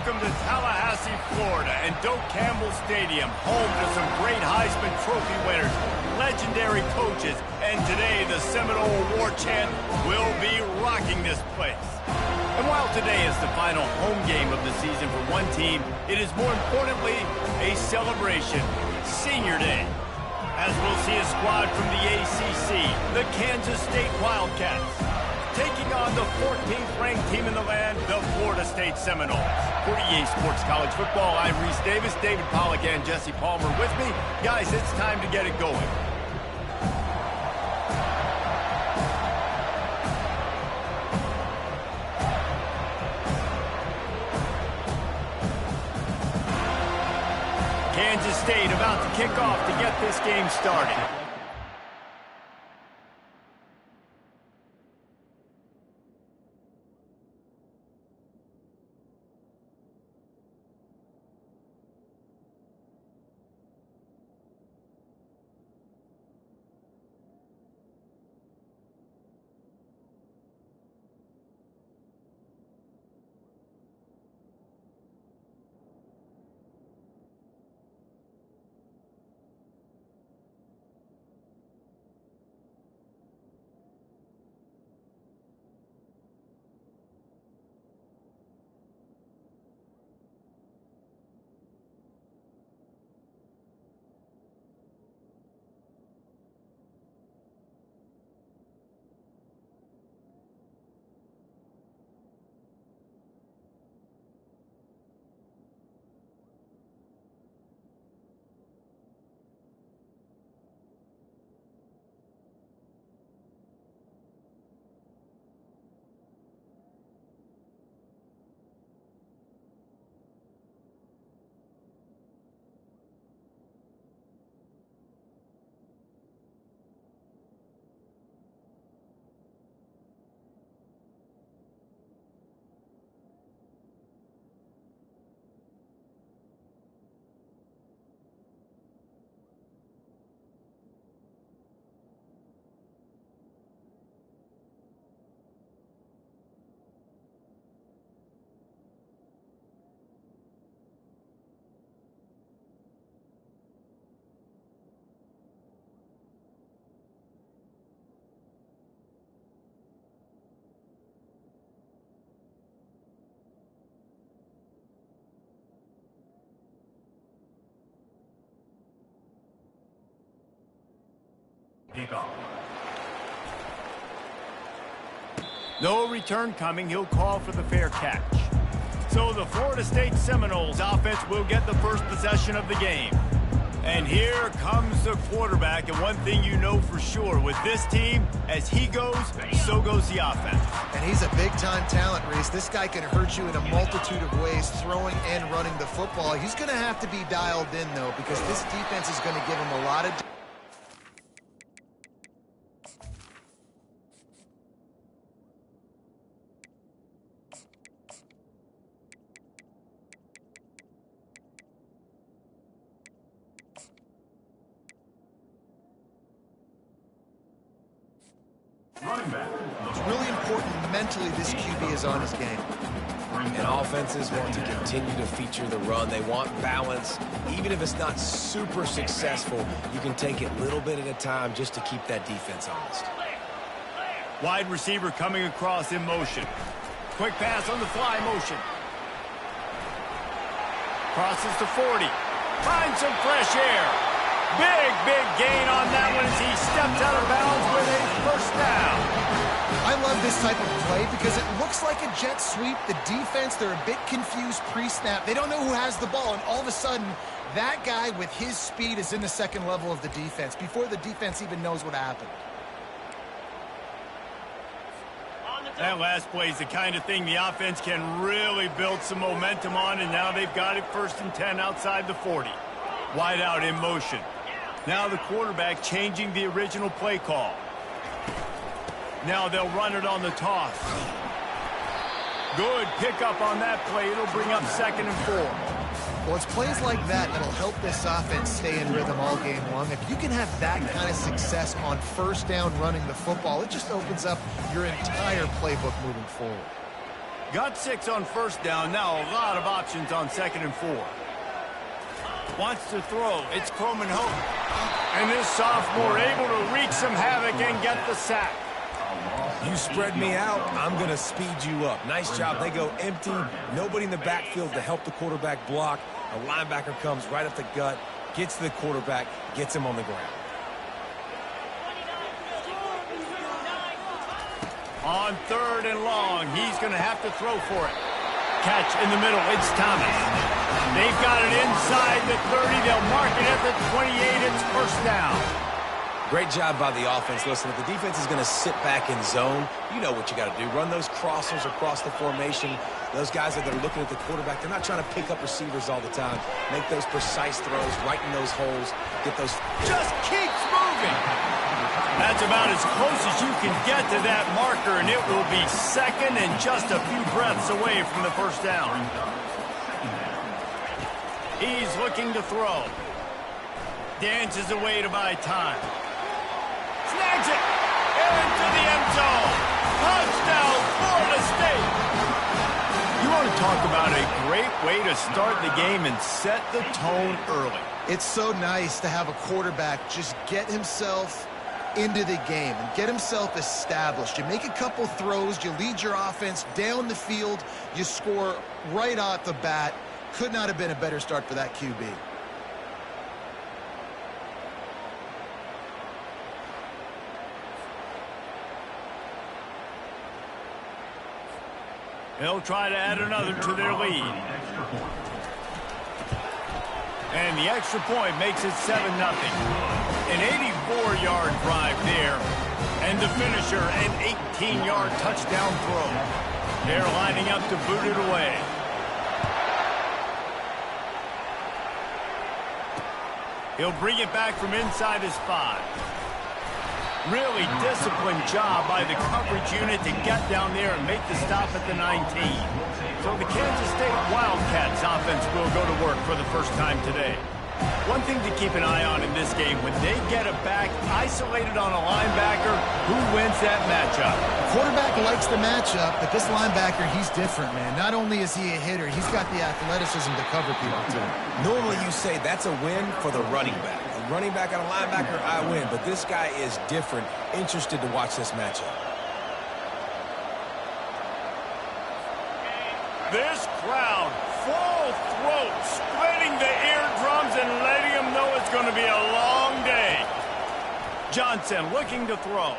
Welcome to Tallahassee, Florida, and Doak Campbell Stadium, home to some great Heisman Trophy winners, legendary coaches, and today the Seminole Award chant will be rocking this place. And while today is the final home game of the season for one team, it is more importantly a celebration, Senior Day. As we'll see a squad from the ACC, the Kansas State Wildcats, taking on the 14th ranked team in the land, the Florida State Seminoles. For EA Sports College Football, I'm Reese Davis, David Pollack, and Jesse Palmer with me. Guys, it's time to get it going. Kansas State about to kick off to get this game started. No return coming. He'll call for the fair catch. So the Florida State Seminoles offense will get the first possession of the game. And here comes the quarterback. And one thing you know for sure with this team, as he goes, so goes the offense. And he's a big-time talent, Reese. This guy can hurt you in a multitude of ways, throwing and running the football. He's going to have to be dialed in, though, because this defense is going to give him a lot of... It's really important mentally this QB is on his game. And offenses want to continue to feature the run. They want balance. Even if it's not super successful, you can take it little bit at a time just to keep that defense honest. Wide receiver coming across in motion. Quick pass on the fly motion. Crosses to 40. Finds some fresh air. Big gain on that one as he steps out of bounds with a first down. I love this type of play because it looks like a jet sweep. The defense, they're a bit confused pre-snap. They don't know who has the ball, and all of a sudden, that guy with his speed is in the second level of the defense before the defense even knows what happened. That last play is the kind of thing the offense can really build some momentum on, and now they've got it 1st and 10 outside the 40. Wide out in motion. Now the quarterback changing the original play call. Now they'll run it on the toss. Good pickup on that play. It'll bring up 2nd and 4. Well, it's plays like that that'll help this offense stay in rhythm all game long. If you can have that kind of success on first down running the football, it just opens up your entire playbook moving forward. Got 6 on first down. Now a lot of options on 2nd and 4. Wants to throw. It's Coleman Hope. And this sophomore able to wreak some havoc and get the sack. You spread me out, I'm going to speed you up. Nice job. They go empty. Nobody in the backfield to help the quarterback block. A linebacker comes right up the gut, gets to the quarterback, gets him on the ground. On 3rd and long, he's going to have to throw for it. Catch in the middle. It's Thomas. They've got it inside the 30. They'll mark it at the 28. It's first down. Great job by the offense. Listen, if the defense is going to sit back in zone, you know what you got to do. Run those crossers across the formation. Those guys that are looking at the quarterback, they're not trying to pick up receivers all the time. Make those precise throws, right in those holes. Get those. Just keeps moving. That's about as close as you can get to that marker, and it will be 2nd and just a few breaths away from the first down. He's looking to throw. Dances away to buy time. Snags it into the end zone. Touchdown, Florida State. You want to talk about a great way to start the game and set the tone early. It's so nice to have a quarterback just get himself into the game and get himself established. You make a couple throws, you lead your offense down the field, you score right off the bat. Could not have been a better start for that QB. They'll try to add another to their lead. And the extra point makes it 7-0. An 84-yard drive there. And the finisher, an 18-yard touchdown throw. They're lining up to boot it away. He'll bring it back from inside his 5. Really disciplined job by the coverage unit to get down there and make the stop at the 19. So the Kansas State Wildcats offense will go to work for the first time today. One thing to keep an eye on in this game, when they get a back isolated on a linebacker, who wins that matchup? The quarterback likes the matchup, but this linebacker, he's different, man. Not only is he a hitter, he's got the athleticism to cover people, too. Normally you say that's a win for the running back. A running back and a linebacker, I win. But this guy is different. Interested to watch this matchup. This crowd, full throat, splitting the eardrums and letting them know it's going to be a long day. Johnson looking to throw.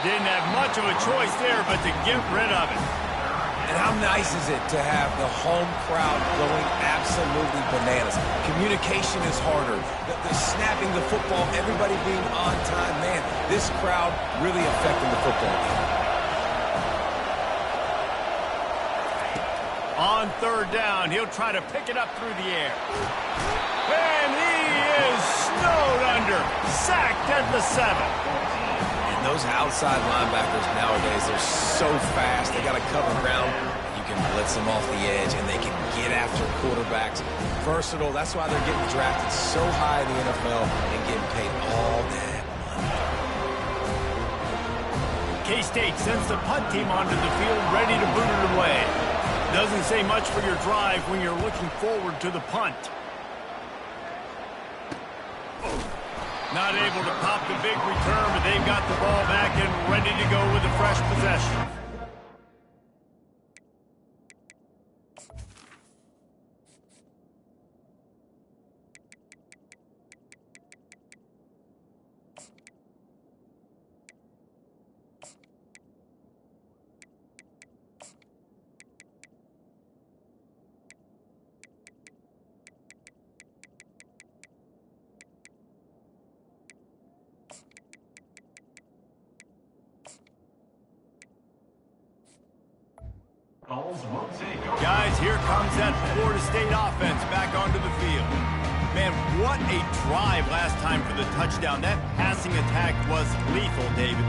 Didn't have much of a choice there, but to get rid of it. And how nice is it to have the home crowd going absolutely bananas? Communication is harder. The snapping the football, everybody being on time. Man, this crowd really affecting the football game. On 3rd down, he'll try to pick it up through the air. And he is snowed under. Sacked at the 7. And those outside linebackers nowadays, they're so fast. They got to cover ground. You can blitz them off the edge, and they can get after quarterbacks. Versatile. That's why they're getting drafted so high in the NFL and getting paid all that money. K-State sends the punt team onto the field, ready to boot it away. Doesn't say much for your drive when you're looking forward to the punt. Not able to pop the big return, but they've got the ball back and ready to go with a fresh possession. Guys, here comes that Florida State offense back onto the field. Man, what a drive last time for the touchdown. That passing attack was lethal, David.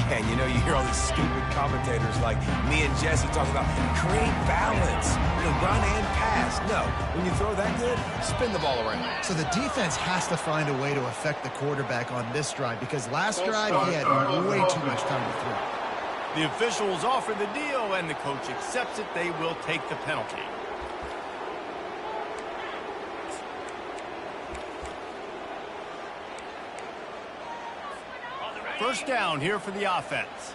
Yeah, you know, you hear all these stupid commentators like me and Jesse talking about create balance, run and pass. No, when you throw that good, spin the ball around. So the defense has to find a way to affect the quarterback on this drive because last drive he had way too much time to throw. The officials offer the deal, and the coach accepts it. They will take the penalty. First down here for the offense.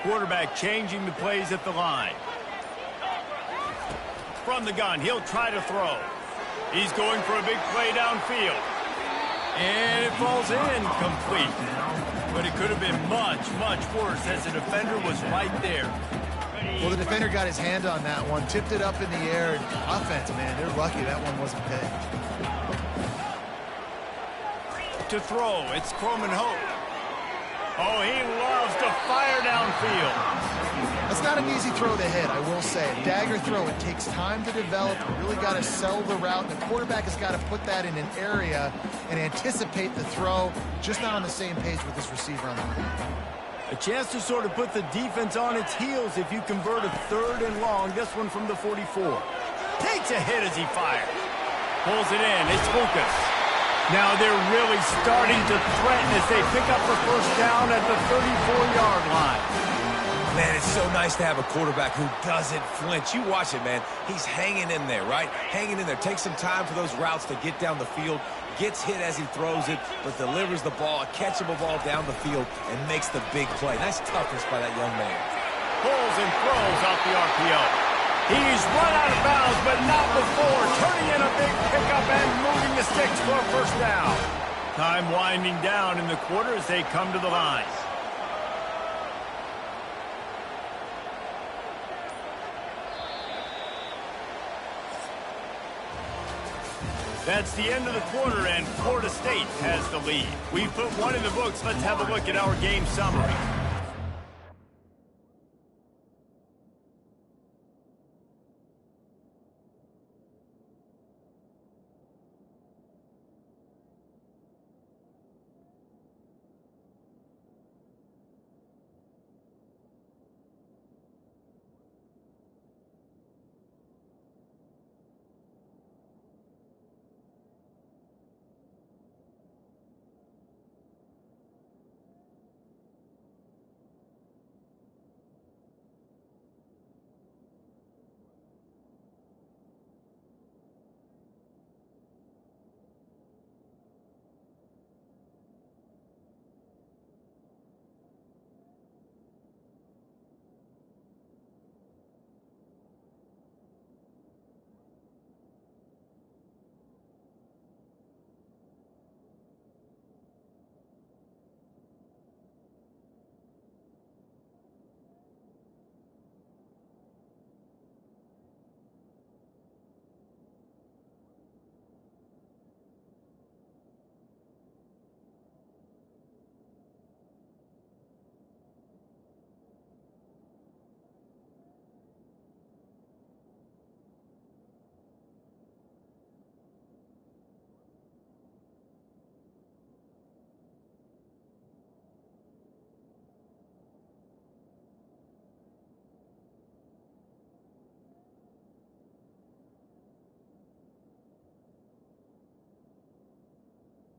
Quarterback changing the plays at the line. From the gun, he'll try to throw. He's going for a big play downfield. And it falls incomplete. But it could have been much, much worse as the defender was right there. Well, the defender got his hand on that one, tipped it up in the air. And offense, man, they're lucky that one wasn't picked. To throw, it's Coleman Hope. Oh, he loves to fire downfield. That's not an easy throw to hit, I will say. A dagger throw, it takes time to develop. You really got to sell the route. The quarterback has got to put that in an area and anticipate the throw. Just not on the same page with this receiver on the line. A chance to sort of put the defense on its heels if you convert a 3rd and long. This one from the 44. Takes a hit as he fires. Pulls it in. It's Lucas. Now they're really starting to threaten as they pick up the first down at the 34-yard line. Man, it's so nice to have a quarterback who doesn't flinch. You watch it, man. He's hanging in there, right? Hanging in there. Takes some time for those routes to get down the field. Gets hit as he throws it, but delivers the ball, a catchable ball down the field, and makes the big play. Nice toughness by that young man. Pulls and throws off the RPO. He's run out of bounds, but not before. Turning in a big pickup and moving the sticks for a first down. Time winding down in the quarter as they come to the line. That's the end of the quarter, and Florida State has the lead. We put one in the books. Let's have a look at our game summary.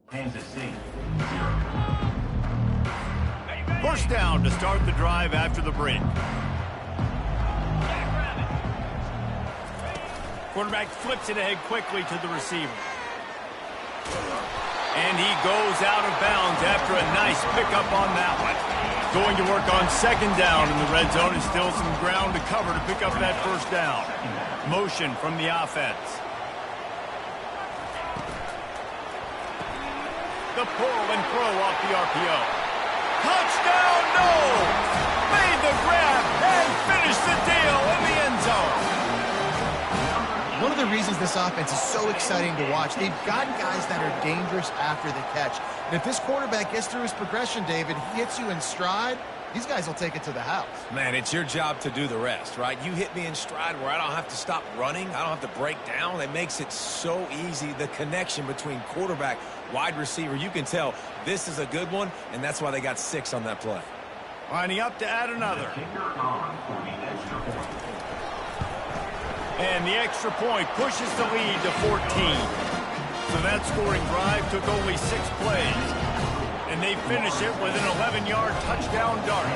Kansas City. First down to start the drive after the break. Quarterback flips it ahead quickly to the receiver. And he goes out of bounds after a nice pickup on that one. Going to work on second down in the red zone, and still some ground to cover to pick up that first down. Motion from the offense. The pull and throw off the RPO. Touchdown, no! Made the grab and finished the deal in the end zone. One of the reasons this offense is so exciting to watch, they've got guys that are dangerous after the catch. And if this quarterback gets through his progression, David, he hits you in stride, these guys will take it to the house. Man, it's your job to do the rest, right? You hit me in stride where I don't have to stop running. I don't have to break down. It makes it so easy. The connection between quarterback, wide receiver, you can tell this is a good one, and that's why they got 6 on that play. Lining up to add another. And the extra point pushes the lead to 14. So that scoring drive took only 6 plays. And they finish it with an 11-yard touchdown dart.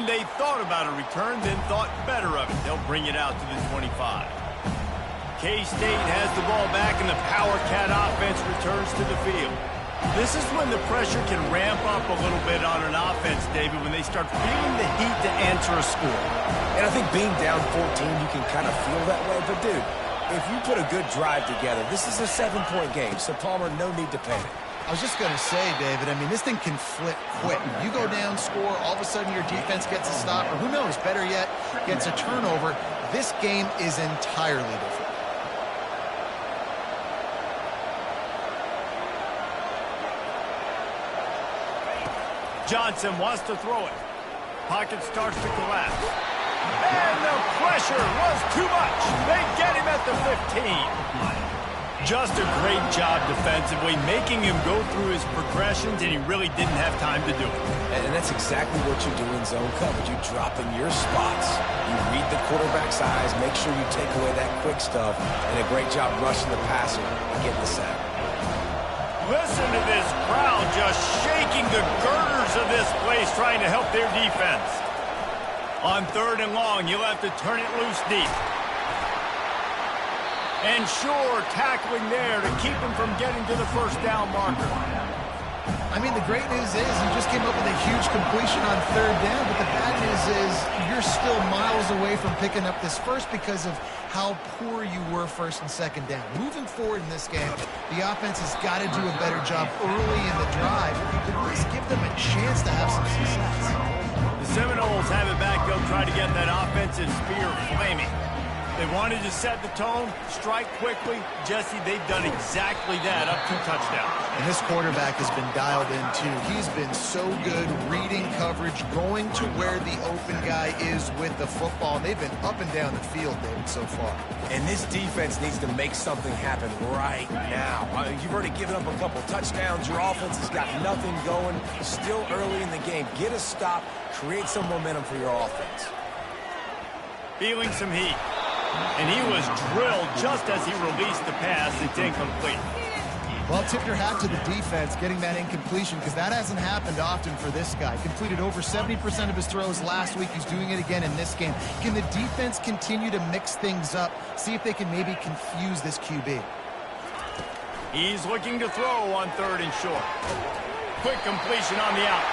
And they thought about a return, then thought better of it. They'll bring it out to the 25. K-State has the ball back, and the Power Cat offense returns to the field. This is when the pressure can ramp up a little bit on an offense, David, when they start feeling the heat to answer a score. And I think being down 14, you can kind of feel that way. But, dude, if you put a good drive together, this is a 7-point game. So, Palmer, no need to panic. I was just going to say, David, I mean, this thing can flip quick. You go down, score, all of a sudden your defense gets a stop, or who knows, better yet, gets a turnover. This game is entirely different. Johnson wants to throw it. Pocket starts to collapse. And the pressure was too much. They get him at the 15. Just a great job defensively, making him go through his progressions, and he really didn't have time to do it. And that's exactly what you do in zone coverage. You drop in your spots. You read the quarterback's eyes, make sure you take away that quick stuff, and a great job rushing the passer and getting the sack. Listen to this crowd just shaking the girders of this place, trying to help their defense. On 3rd and long, you'll have to turn it loose deep. And sure, tackling there to keep him from getting to the first down marker. I mean, the great news is you just came up with a huge completion on 3rd down, but the bad news is you're still miles away from picking up this first because of how poor you were 1st and 2nd down. Moving forward in this game, the offense has got to do a better job early in the drive. You can at least give them a chance to have some success. The Seminoles have it back. They'll try to get that offensive spear flaming. They wanted to set the tone, strike quickly. Jesse, they've done exactly that, up 2 touchdowns. And this quarterback has been dialed in, too. He's been so good reading coverage, going to where the open guy is with the football. And they've been up and down the field, David, so far. And this defense needs to make something happen right now. You've already given up a couple touchdowns. Your offense has got nothing going. Still early in the game. Get a stop. Create some momentum for your offense. Feeling some heat. And he was drilled just as he released the pass. It's incomplete. Well, tip your hat to the defense getting that incompletion, because that hasn't happened often for this guy. Completed over 70% of his throws last week. He's doing it again in this game. Can the defense continue to mix things up? See if they can maybe confuse this QB. He's looking to throw on 3rd and short. Quick completion on the out.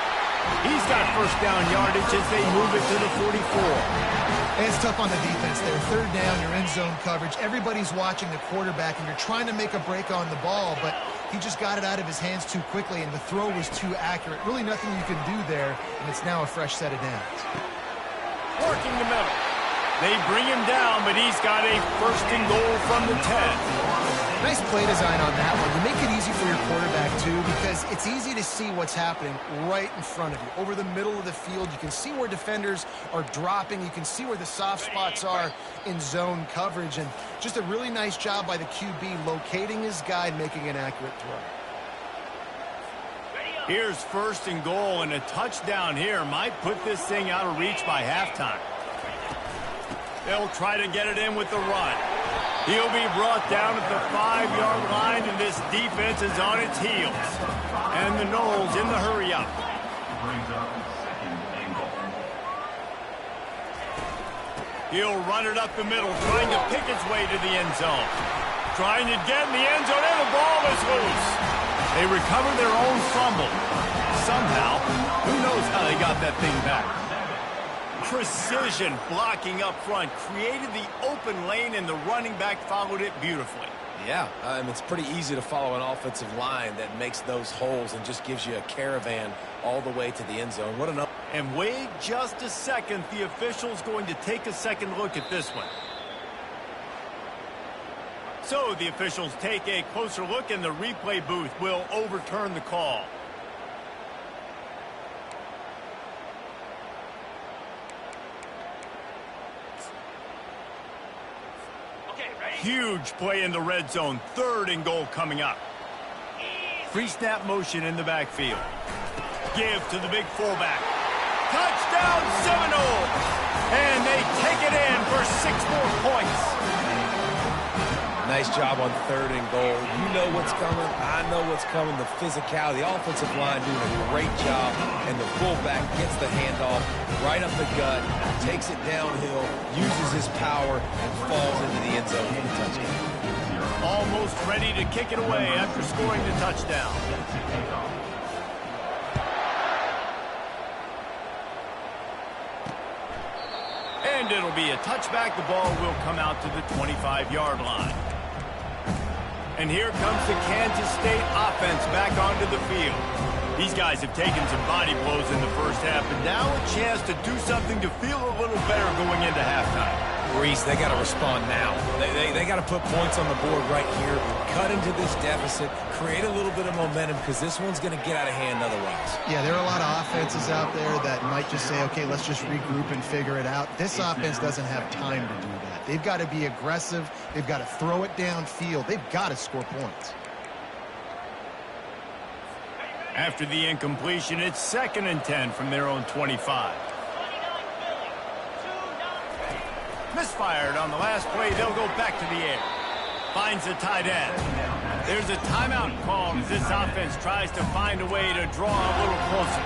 He's got first down yardage as they move it to the 44. And it's tough on the defense there. 3rd down, you're in zone coverage. Everybody's watching the quarterback, and you're trying to make a break on the ball, but he just got it out of his hands too quickly, and the throw was too accurate. Really nothing you can do there, and it's now a fresh set of downs. Working the middle. They bring him down, but he's got a 1st and goal from the 10. Nice play design on that one. You make it easy for your quarterback, too, because it's easy to see what's happening right in front of you. Over the middle of the field, you can see where defenders are dropping. You can see where the soft spots are in zone coverage. And just a really nice job by the QB locating his guy and making an accurate throw. Here's 1st and goal, and a touchdown here might put this thing out of reach by halftime. They'll try to get it in with the run. He'll be brought down at the 5-yard line, and this defense is on its heels. And the Noles in the hurry-up. He'll run it up the middle, trying to pick its way to the end zone. Trying to get in the end zone, and the ball is loose. They recover their own fumble. Somehow, who knows how they got that thing back. Precision blocking up front created the open lane, and the running back followed it beautifully. Yeah, it's pretty easy to follow an offensive line that makes those holes and just gives you a caravan all the way to the end zone. What an... And wait just a second. The official's going to take a second look at this one. So the officials take a closer look, and the replay booth will overturn the call. Huge play in the red zone. 3rd and goal coming up. Free snap motion in the backfield. Give to the big fullback. Touchdown Seminoles! And they take it in for 6 more points. Nice job on 3rd and goal. You know what's coming. I know what's coming. The physicality. The offensive line doing a great job. And the fullback gets the handoff right up the gut, takes it downhill, uses his power, and falls into the end zone for the touchdown. Almost ready to kick it away after scoring the touchdown. And it'll be a touchback. The ball will come out to the 25-yard line. And here comes the Kansas State offense back onto the field. These guys have taken some body blows in the first half, but now a chance to do something to feel a little better going into halftime. Reese, they got to respond now. They got to put points on the board right here, cut into this deficit, create a little bit of momentum, because this one's going to get out of hand otherwise. Yeah, there are a lot of offenses out there that might just say, okay, let's just regroup and figure it out. This offense doesn't have time to do that. They've got to be aggressive. They've got to throw it downfield. They've got to score points. After the incompletion, it's 2nd and 10 from their own 25. Misfired on the last play. They'll go back to the air. Finds the tight end. There's a timeout called as this offense tries to find a way to draw a little closer.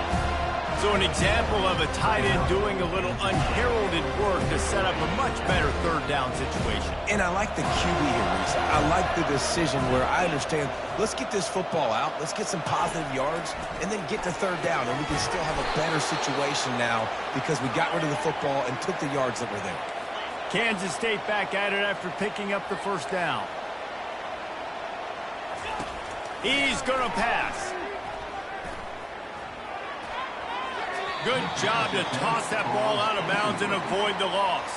So an example of a tight end doing a little unheralded work to set up a much better 3rd down situation. And I like the QB here, Reese. I like the decision where I understand, let's get this football out, let's get some positive yards, and then get to 3rd down, and we can still have a better situation now because we got rid of the football and took the yards that were there. Kansas State back at it after picking up the 1st down. He's going to pass. Good job to toss that ball out of bounds and avoid the loss.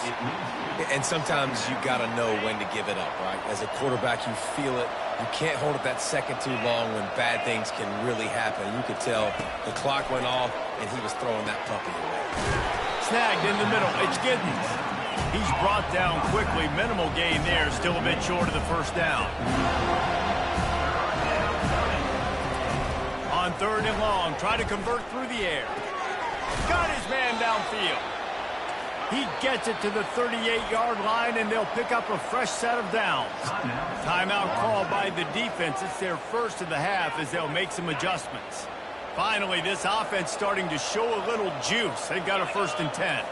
And sometimes you got to know when to give it up, right? As a quarterback, you feel it. You can't hold it that second too long when bad things can really happen. You could tell the clock went off, and he was throwing that puppy away. Snagged in the middle. It's Giddens. He's brought down quickly. Minimal gain there. Still a bit short of the 1st down. On 3rd and long, try to convert through the air. Got his man downfield. He gets it to the 38-yard line, and they'll pick up a fresh set of downs. Timeout called by the defense. It's their first of the half as they'll make some adjustments. Finally, this offense starting to show a little juice. They've got a 1st and 10.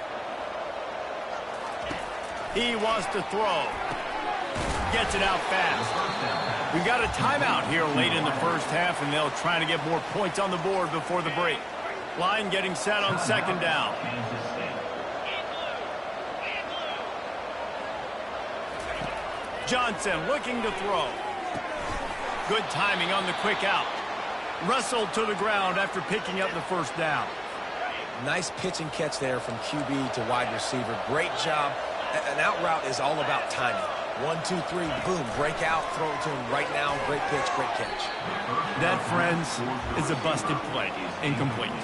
He wants to throw. Gets it out fast. We've got a timeout here late in the first half, and they'll try to get more points on the board before the break. Line getting set on 2nd down. Johnson looking to throw. Good timing on the quick out. Wrestled to the ground after picking up the 1st down. Nice pitch and catch there from QB to wide receiver. Great job. An out route is all about timing. 1, 2, 3, boom, break out, throw it to him right now. Great pitch, great catch. That, friends, is a busted play. Incomplete.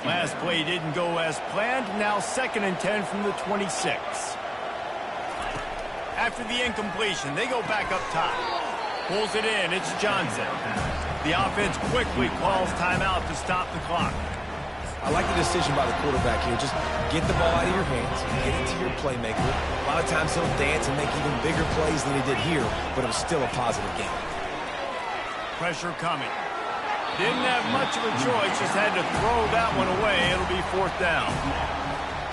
Last play didn't go as planned. Now 2nd and 10 from the 26. After the incompletion, they go back up top. Pulls it in. It's Johnson. The offense quickly calls timeout to stop the clock. I like the decision by the quarterback here. Just get the ball out of your hands, get it to your playmaker. A lot of times he'll dance and make even bigger plays than he did here, but it was still a positive game. Pressure coming. Didn't have much of a choice, just had to throw that one away. It'll be 4th down.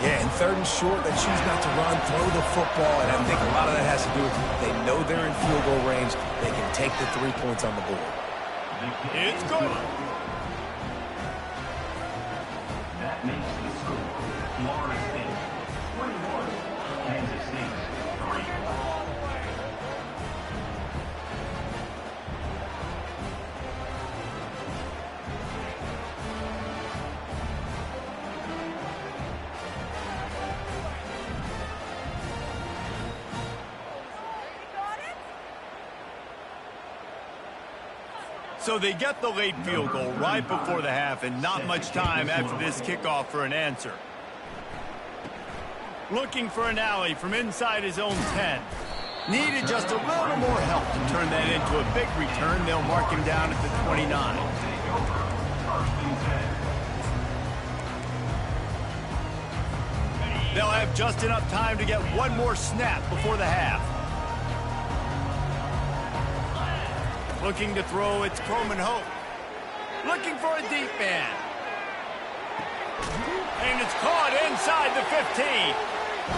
Yeah, and 3rd and short, they choose not to run, throw the football, and I think a lot of that has to do with they know they're in field goal range. They can take the 3 points on the board. It's good. That makes the score Florida State 21, Kansas State 3. So they get the late field goal right before the half, and not much time after this kickoff for an answer. Looking for an alley from inside his own 10. Needed just a little more help to turn that into a big return. They'll mark him down at the 29. They'll have just enough time to get one more snap before the half. Looking to throw, it's Coleman Hope. Looking for a deep man. And it's caught inside the 15.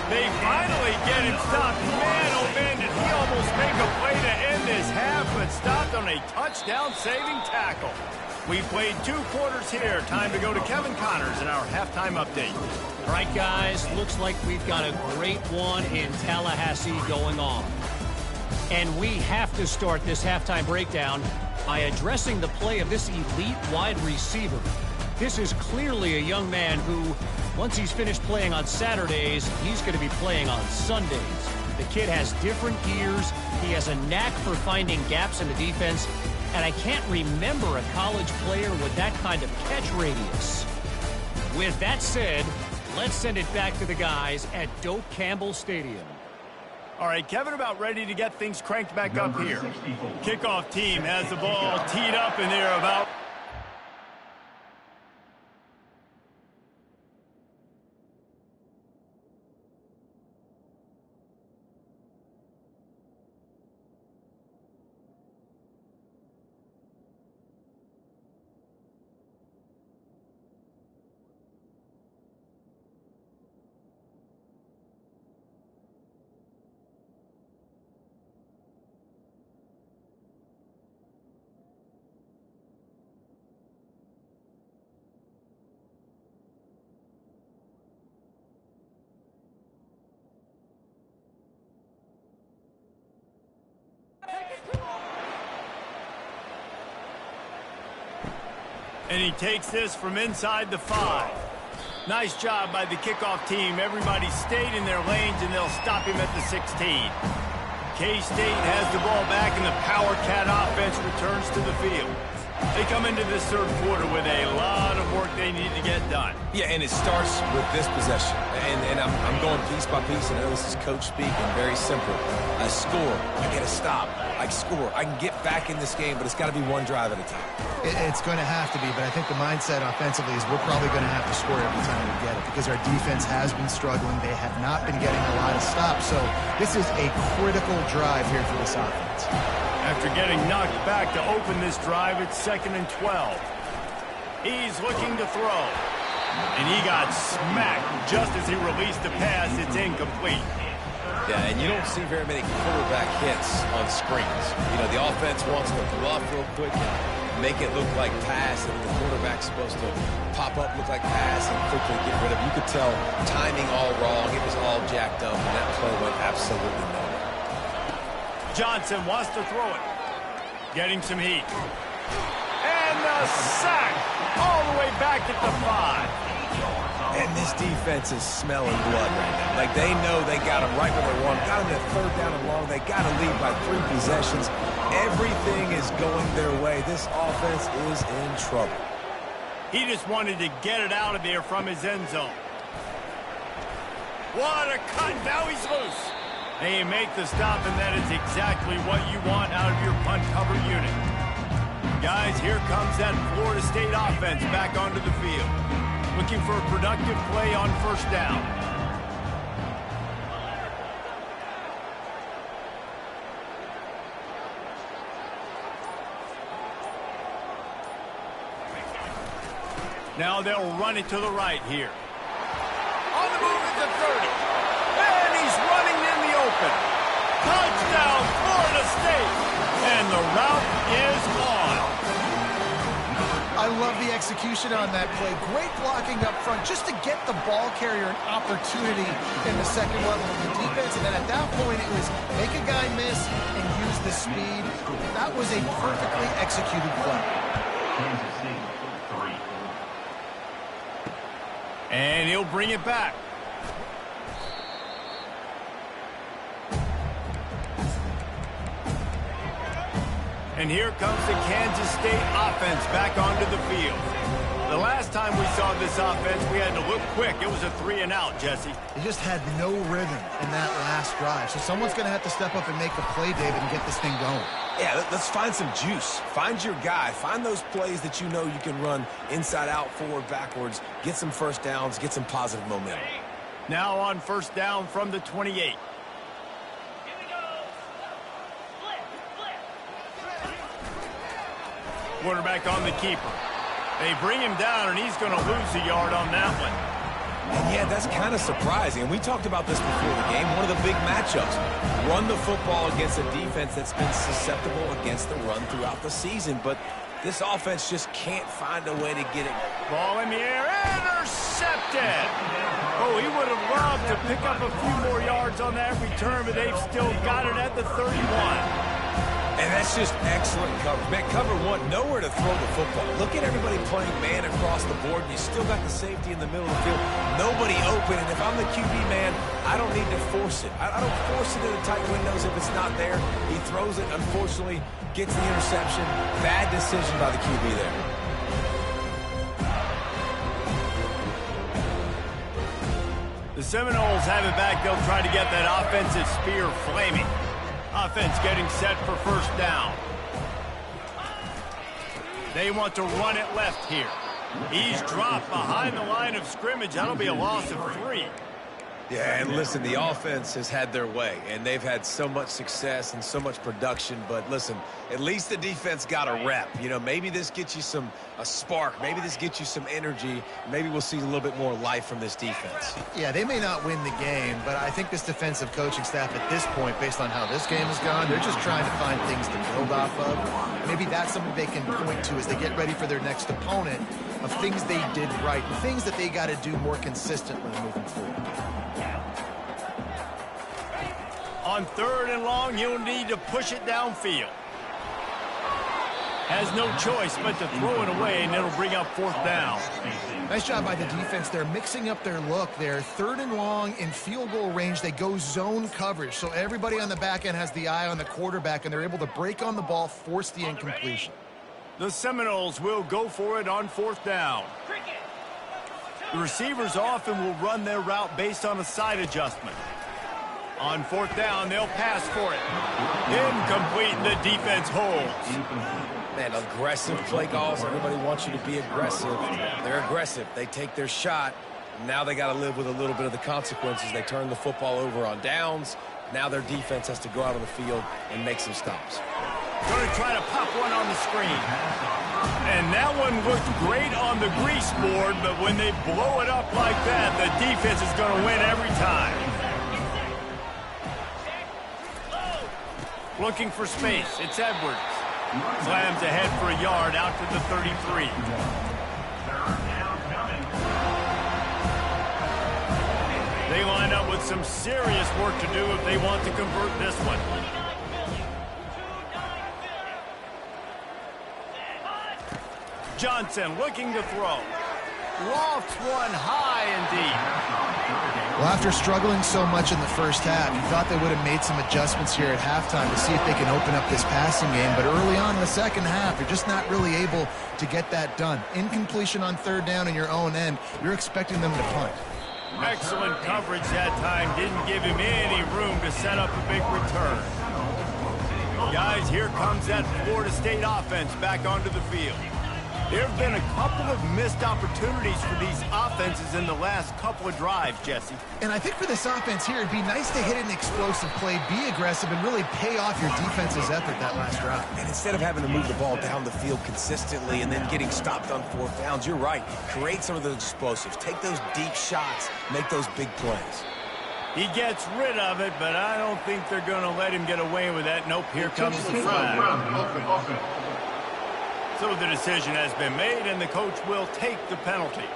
They finally get him stopped. Man, oh man, did he almost make a play to end this half, but stopped on a touchdown-saving tackle. We played 2 quarters here. Time to go to Kevin Connors in our halftime update. All right, guys, looks like we've got a great one in Tallahassee going on. And we have to start this halftime breakdown by addressing the play of this elite wide receiver. This is clearly a young man who, once he's finished playing on Saturdays, he's going to be playing on Sundays. The kid has different gears. He has a knack for finding gaps in the defense. And I can't remember a college player with that kind of catch radius. With that said, let's send it back to the guys at Doak Campbell Stadium. All right, Kevin, about ready to get things cranked back up here. Kickoff team has the ball teed up, and they're about... And he takes this from inside the 5. Nice job by the kickoff team. Everybody stayed in their lanes, and they'll stop him at the 16. K-State has the ball back, and the Power Cat offense returns to the field. They come into this third quarter with a lot of work they need to get done. Yeah, and it starts with this possession. And I'm going piece by piece. I know this is coach speak and very simple. I score. I get a stop. I score. I can get back in this game, but it's got to be one drive at a time. It's going to have to be, but I think the mindset offensively is we're probably going to have to score every time we get it because our defense has been struggling. They have not been getting a lot of stops. So this is a critical drive here for this offense. After getting knocked back to open this drive, it's 2nd and 12. He's looking to throw. And he got smacked just as he released the pass. It's incomplete. Yeah, and you don't see very many quarterback hits on screens. You know, the offense wants to bluff real quick and make it look like pass, and the quarterback's supposed to pop up, look like pass, and quickly get rid of it. You could tell timing all wrong. It was all jacked up, and that play went absolutely nowhere. Johnson wants to throw it. Getting some heat. And the sack all the way back at the 5. And this defense is smelling blood right now. Like, they know they got him right where they want. Got him at 3rd down and long. They got to lead by 3 possessions. Everything is going their way. This offense is in trouble. He just wanted to get it out of there from his end zone. What a cut. Now he's loose. They make the stop, and that is exactly what you want out of your punt cover unit. Guys, here comes that Florida State offense back onto the field. Looking for a productive play on 1st down. Now they'll run it to the right here. On the move at the 30. And he's running in the open. Touchdown, Florida State. And the route is on. I love the execution on that play. Great blocking up front just to get the ball carrier an opportunity in the 2nd level of the defense. And then at that point, it was make a guy miss and use the speed. That was a perfectly executed play. Kansas City, 3. And he'll bring it back. And here comes the Kansas State offense back onto the field. The last time we saw this offense, we had to look quick. It was a 3 and out, Jesse. They just had no rhythm in that last drive. So someone's going to have to step up and make a play, David, and get this thing going. Yeah, let's find some juice. Find your guy. Find those plays that you know you can run inside out, forward, backwards. Get some 1st downs. Get some positive momentum. Now on 1st down from the 28. Quarterback on the keeper. They bring him down, and he's going to lose a yard on that one. And yeah, that's kind of surprising. And we talked about this before the game. One of the big matchups. Run the football against a defense that's been susceptible against the run throughout the season. But this offense just can't find a way to get it. Ball in the air, intercepted. Oh, he would have loved to pick up a few more yards on that return, but they've still got it at the 31. And that's just excellent coverage. Man, cover one, nowhere to throw the football. Look at everybody playing man across the board, and you still got the safety in the middle of the field. Nobody open, and if I'm the QB, man, I don't need to force it. I don't force it in the tight windows if it's not there. He throws it, unfortunately, gets the interception. Bad decision by the QB there. The Seminoles have it back. They'll try to get that offensive spear flaming. Offense getting set for first down. They want to run it left here. He's dropped behind the line of scrimmage. That'll be a loss of 3. Yeah, and listen, the offense has had their way, and they've had so much success and so much production. But listen, at least the defense got a rep. You know, maybe this gets you a spark. Maybe this gets you some energy. Maybe we'll see a little bit more life from this defense. Yeah, they may not win the game, but I think this defensive coaching staff at this point, based on how this game has gone, they're just trying to find things to build off of. Maybe that's something they can point to as they get ready for their next opponent, of things they did right and things that they got to do more consistently moving forward. On 3rd and long, he'll need to push it downfield. Has no choice but to throw it away, and it'll bring up 4th down. Nice job by the defense. They're mixing up their look. They're 3rd and long in field goal range. They go zone coverage, so everybody on the back end has the eye on the quarterback, and they're able to break on the ball, force the incompletion. The Seminoles will go for it on 4th down. The receivers often will run their route based on a side adjustment. On 4th down, they'll pass for it. Incomplete, and the defense holds. Man, aggressive play calls. Everybody wants you to be aggressive. They're aggressive. They take their shot. Now they got to live with a little bit of the consequences. They turn the football over on downs. Now their defense has to go out on the field and make some stops. Going to try to pop one on the screen. And that one looked great on the grease board, but when they blow it up like that, the defense is going to win every time. Looking for space. It's Edwards. Slams ahead for a yard out to the 33. They line up with some serious work to do if they want to convert this one. Johnson looking to throw. Lofts one high and deep. Well, after struggling so much in the first half, you thought they would have made some adjustments here at halftime to see if they can open up this passing game. But early on in the second half, they're just not really able to get that done. Incompletion on 3rd down in your own end, you're expecting them to punt. Excellent coverage that time. Didn't give him any room to set up a big return. Guys, here comes that Florida State offense back onto the field. There have been a couple of missed opportunities for these offenses in the last couple of drives, Jesse. And I think for this offense here, it'd be nice to hit an explosive play, be aggressive, and really pay off your defense's effort that last drive. And instead of having to move the ball down the field consistently and then getting stopped on 4th downs, you're right. Create some of those explosives. Take those deep shots. Make those big plays. He gets rid of it, but I don't think they're going to let him get away with that. Nope, here comes the flag. So the decision has been made, and the coach will take the penalty.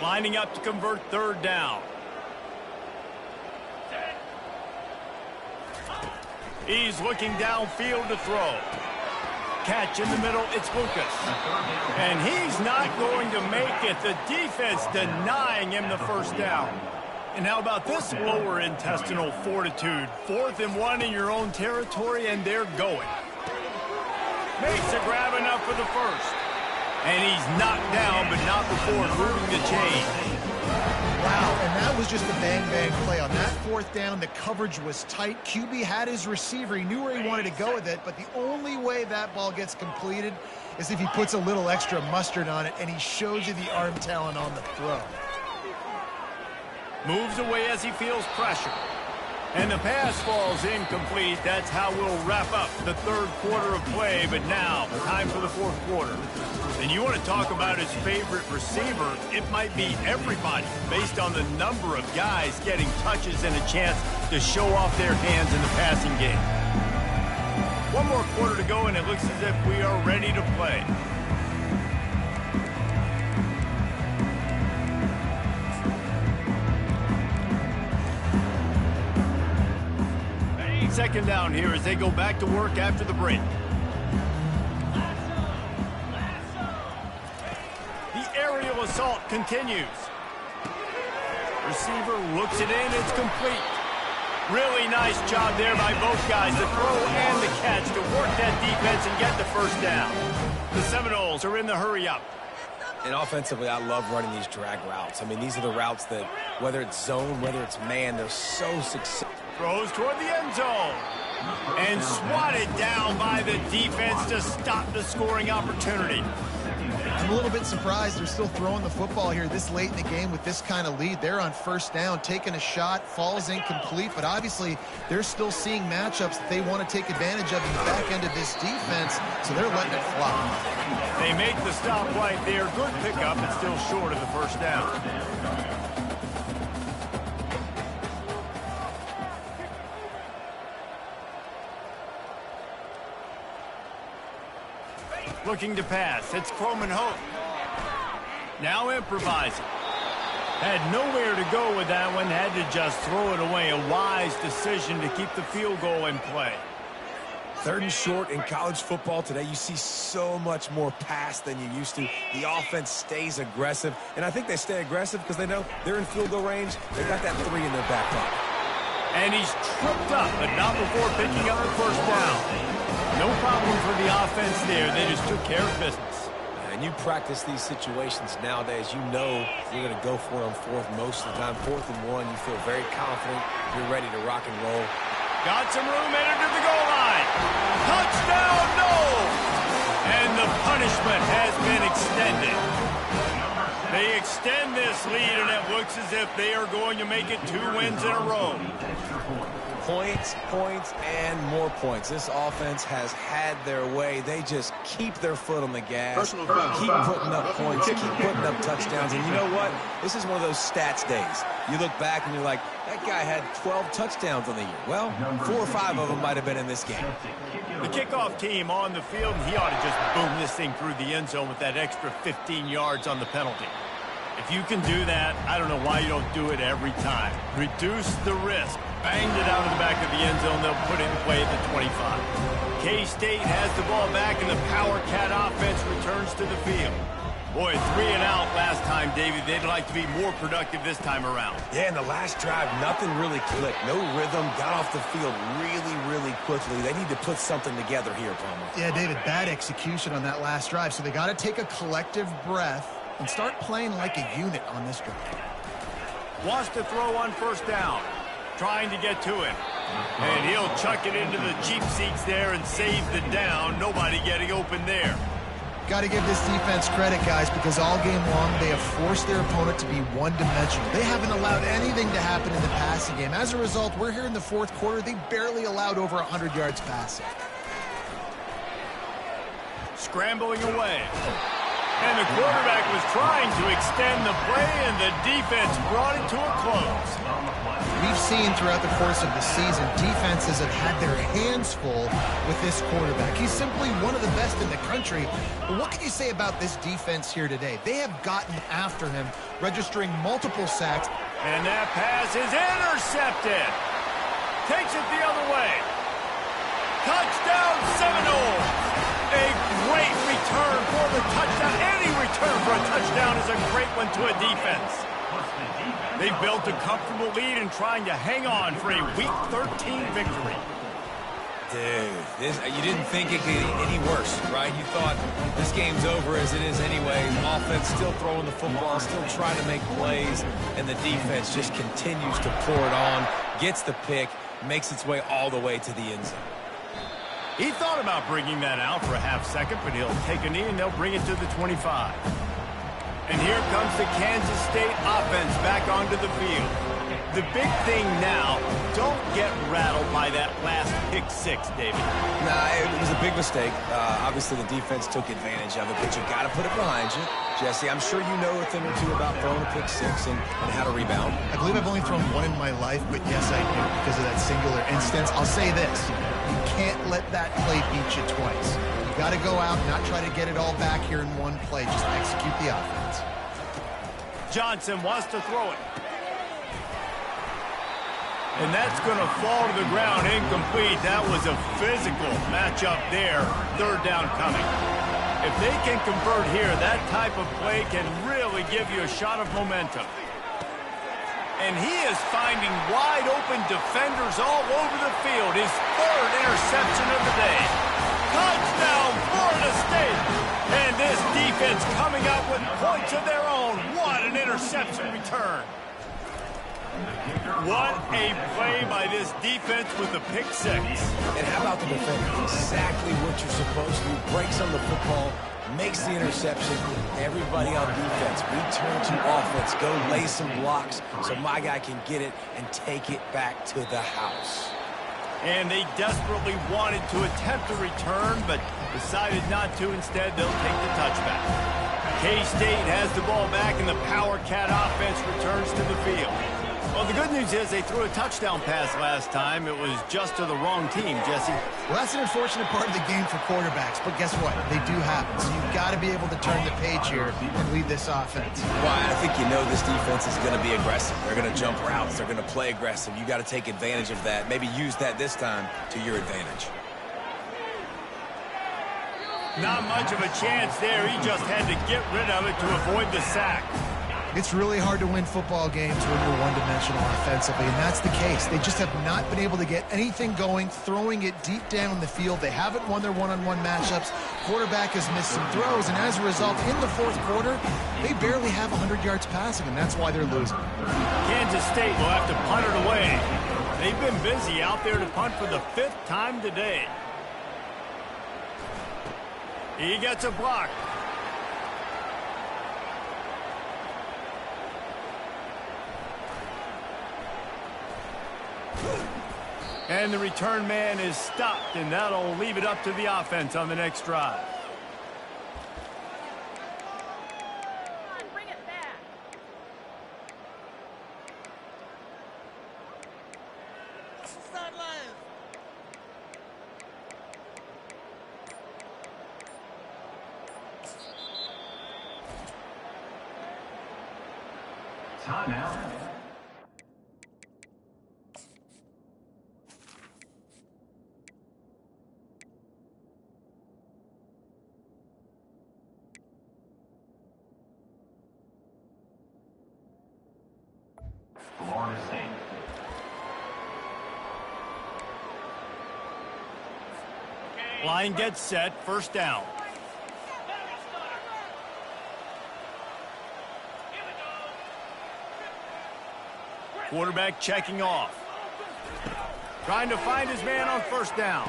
Lining up to convert 3rd down. He's looking downfield to throw. Catch in the middle, it's Lucas. And he's not going to make it. The defense denying him the first down. And how about this lower intestinal fortitude? 4th and 1 in your own territory, and they're going. Makes a grab enough for the first. And he's knocked down, but not before moving the chain. Wow, and that was just a bang-bang play. On that 4th down, the coverage was tight. QB had his receiver. He knew where he wanted to go with it, but the only way that ball gets completed is if he puts a little extra mustard on it, and he shows you the arm talent on the throw. Moves away as he feels pressure. And the pass falls incomplete. That's how we'll wrap up the third quarter of play. But now, time for the fourth quarter. And you want to talk about his favorite receiver, it might be everybody based on the number of guys getting touches and a chance to show off their hands in the passing game. One more quarter to go, and it looks as if we are ready to play. Second down here as they go back to work after the break. The aerial assault continues. Receiver looks it in. It's complete. Really nice job there by both guys, the throw and the catch, to work that defense and get the first down. The Seminoles are in the hurry-up. And offensively, I love running these drag routes. I mean, these are the routes that, whether it's zone, whether it's man, they're so successful. Throws toward the end zone. And swatted down by the defense to stop the scoring opportunity. I'm a little bit surprised they're still throwing the football here this late in the game with this kind of lead. They're on first down, taking a shot, falls incomplete, but obviously they're still seeing matchups that they want to take advantage of in the back end of this defense, so they're letting it fly. They make the stop right there. Good pickup, but still short of the first down. Looking to pass. It's Croman Hope. Now improvising. Had nowhere to go with that one. Had to just throw it away. A wise decision to keep the field goal in play. Third and short in college football today. You see so much more pass than you used to. The offense stays aggressive. And I think they stay aggressive because they know they're in field goal range. They got that 3 in their back pocket. And he's tripped up, but not before picking up the first down. No problem for the offense there. They just took care of business. And you practice these situations nowadays. You know you're going to go for it on fourth most of the time. 4th and 1, you feel very confident. You're ready to rock and roll. Got some room, entered to the goal line. Touchdown, no! And the punishment has been extended. They extend this lead, and it looks as if they are going to make it 2 wins in a row. Points, points, and more points. This offense has had their way. They just keep their foot on the gas, keep putting up points, keep putting up touchdowns. And you know what? This is one of those stats days. You look back and you're like, that guy had 12 touchdowns on the year. Well, 4 or 5 of them might have been in this game. The kickoff team on the field, and he ought to just boom this thing through the end zone with that extra 15 yards on the penalty. If you can do that, I don't know why you don't do it every time. Reduce the risk. Banged it out of the back of the end zone. They'll put it in play at the 25. K-State has the ball back, and the Power Cat offense returns to the field. Boy, 3 and out last time, David. They'd like to be more productive this time around. Yeah, in the last drive, nothing really clicked. No rhythm, got off the field really, really quickly. They need to put something together here, Palmer. Yeah, David, bad execution on that last drive, so they got to take a collective breath and start playing like a unit on this drive. Wants to throw on first down. Trying to get to him. And he'll chuck it into the cheap seats there and save the down. Nobody getting open there. Got to give this defense credit, guys, because all game long they have forced their opponent to be one-dimensional. They haven't allowed anything to happen in the passing game. As a result, we're here in the fourth quarter. They barely allowed over 100 yards passing. Scrambling away. And the quarterback was trying to extend the play, and the defense brought it to a close. We've seen throughout the course of the season, defenses have had their hands full with this quarterback. He's simply one of the best in the country. But what can you say about this defense here today? They have gotten after him, registering multiple sacks. And that pass is intercepted. Takes it the other way. Touchdown, Seminoles. A great return for the touchdown. Any return for a touchdown is a great one to a defense. They've built a comfortable lead and trying to hang on for a Week 13 victory. Dude, you didn't think it could get any worse, right? You thought this game's over as it is anyway. Offense still throwing the football, still trying to make plays, and the defense just continues to pour it on, gets the pick, makes its way all the way to the end zone. He thought about bringing that out for a half second, but he'll take a knee and they'll bring it to the 25. And here comes the Kansas State offense back onto the field. The big thing now, don't get rattled by that last pick six, David? Nah, it was a big mistake. Obviously, the defense took advantage of it, but you got to put it behind you. Jesse, I'm sure you know a thing or two about throwing a pick six and how to rebound. I believe I've only thrown one in my life, but yes, I do because of that singular instance. I'll say this. You can't let that play beat you twice. You got to go out and not try to get it all back here in one play. Just execute the offense. Johnson wants to throw it. And that's going to fall to the ground incomplete. That was a physical matchup there. Third down coming. If they can convert here, that type of play can really give you a shot of momentum. And he is finding wide open defenders all over the field. His third interception of the day. Touchdown, Florida State. And this defense coming out with points of their own. What an interception return. What a play by this defense with the pick six. And how about the defender? Exactly what you're supposed to do. Breaks on the football, makes the interception. Everybody on defense, return to offense. Go lay some blocks so my guy can get it and take it back to the house. And they desperately wanted to attempt a return, but decided not to. Instead, they'll take the touchback. K-State has the ball back, and the Power Cat offense returns to the field. Well, the good news is they threw a touchdown pass last time. It was just to the wrong team, Jesse. Well, that's an unfortunate part of the game for quarterbacks, but guess what? They do happen. So you've got to be able to turn the page here and lead this offense. Well, I think you know this defense is going to be aggressive. They're going to jump routes. They're going to play aggressive. You got to take advantage of that. Maybe use that this time to your advantage. Not much of a chance there. He just had to get rid of it to avoid the sack. It's really hard to win football games when you're one-dimensional offensively, and that's the case. They just have not been able to get anything going, throwing it deep down the field. They haven't won their one-on-one matchups. Quarterback has missed some throws, and as a result, in the fourth quarter, they barely have 100 yards passing, and that's why they're losing. Kansas State will have to punt it away. They've been busy out there to punt for the fifth time today. He gets a block. And the return man is stopped, and that'll leave it up to the offense on the next drive. Bring it back. Sidelines. Timeout. Florida State. Line gets set, first down. Quarterback checking off. Trying to find his man on first down.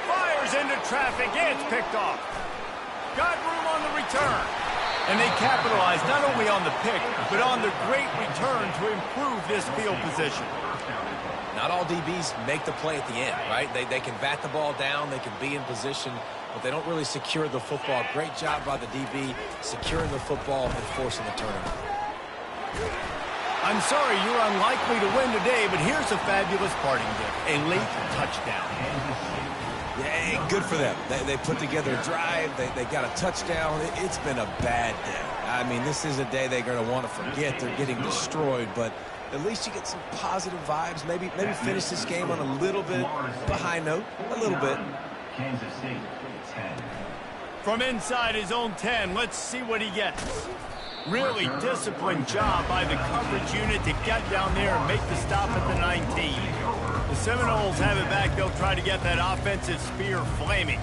Fires into traffic, it's picked off. Got room on the return. And they capitalize not only on the pick, but on the great return to improve this field position. Not all DBs make the play at the end, right? They can bat the ball down, they can be in position, but they don't really secure the football. Great job by the DB securing the football and forcing the turnover. I'm sorry you're unlikely to win today, but here's a fabulous parting gift. A late touchdown. Yeah, good for them. They put together a drive. They got a touchdown. It's been a bad day. I mean, this is a day they're going to want to forget. They're getting destroyed, but at least you get some positive vibes. Maybe finish this game on a little bit of a high note. A little bit. Kansas State, 10. From inside his own 10, let's see what he gets. Really disciplined job by the coverage unit to get down there and make the stop at the 19. The Seminoles have it back. They'll try to get that offensive spear flaming.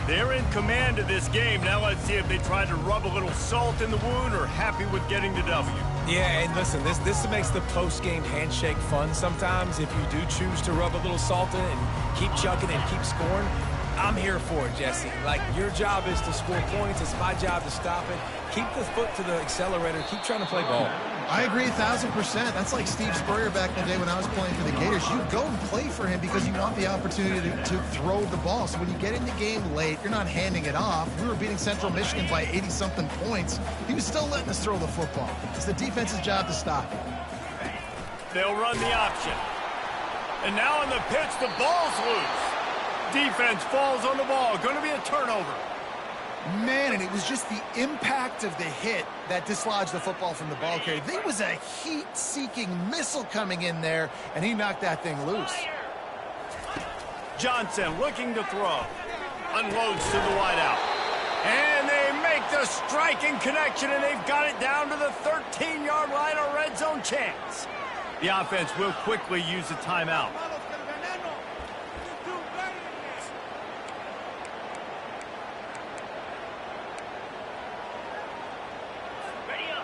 They're in command of this game. Now let's see if they try to rub a little salt in the wound or happy with getting the W. Yeah, and listen, this makes the post-game handshake fun sometimes. If you do choose to rub a little salt in and keep chucking and keep scoring, I'm here for it, Jesse. Like, your job is to score points. It's my job to stop it. Keep the foot to the accelerator. Keep trying to play ball. I agree 1,000%. That's like Steve Spurrier back in the day when I was playing for the Gators. You go and play for him because you want the opportunity to throw the ball. So when you get in the game late, you're not handing it off. We were beating Central Michigan by 80-something points. He was still letting us throw the football. It's the defense's job to stop it. They'll run the option. And now on the pitch, the ball's loose. Defense falls on the ball. Going to be a turnover. Man, and it was just the impact of the hit that dislodged the football from the ball carrier. There was a heat-seeking missile coming in there, and he knocked that thing loose. Johnson looking to throw. Unloads to the wideout. And they make the striking connection, and they've got it down to the 13-yard line, a red zone chance. The offense will quickly use a timeout.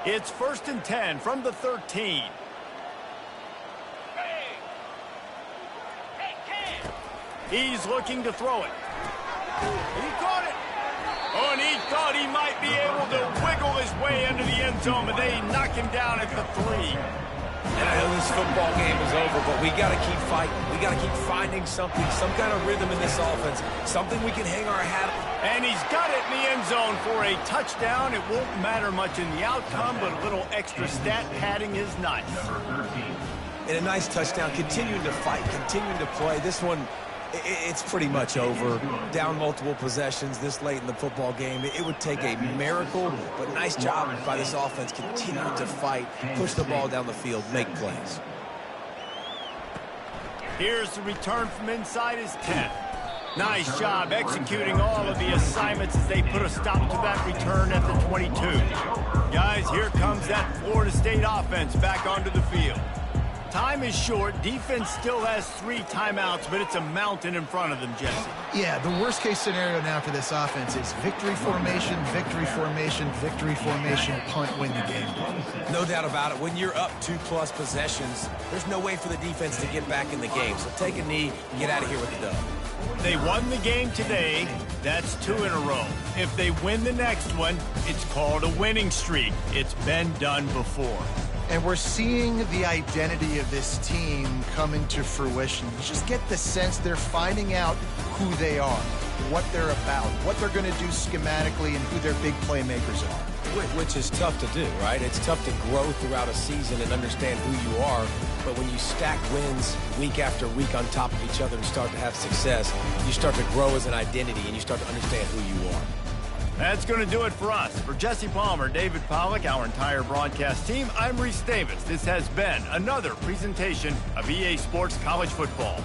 It's 1st and 10 from the 13. He's looking to throw it. He caught it. Oh, and he thought he might be able to wiggle his way into the end zone, but they knock him down at the 3. And I know this football game is over, but we got to keep fighting. We got to keep finding something, some kind of rhythm in this offense, something we can hang our hat on. And he's got it in the end zone for a touchdown. It won't matter much in the outcome, but a little extra stat padding is nice. Number 13. And a nice touchdown, continuing to fight, continuing to play. This one, it's pretty much over. Down multiple possessions this late in the football game. It would take a miracle, but nice job by this offense continuing to fight, push the ball down the field, make plays. Here's the return from inside his 10. Nice job executing all of the assignments as they put a stop to that return at the 22. Guys, here comes that Florida State offense back onto the field. Time is short. Defense still has 3 timeouts, but it's a mountain in front of them, Jesse. Yeah, the worst-case scenario now for this offense is victory formation, victory formation, victory formation, punt, win the game. No doubt about it. When you're up 2+ possessions, there's no way for the defense to get back in the game. So take a knee and get out of here with the dub. They won the game today. That's 2 in a row. If they win the next one, it's called a winning streak. It's been done before. And we're seeing the identity of this team coming to fruition. You just get the sense they're finding out who they are, what they're about, what they're going to do schematically, and who their big playmakers are. Which is tough to do, right? It's tough to grow throughout a season and understand who you are. But when you stack wins week after week on top of each other and start to have success, you start to grow as an identity and you start to understand who you are. That's going to do it for us. For Jesse Palmer, David Pollack, our entire broadcast team, I'm Reese Davis. This has been another presentation of EA Sports College Football.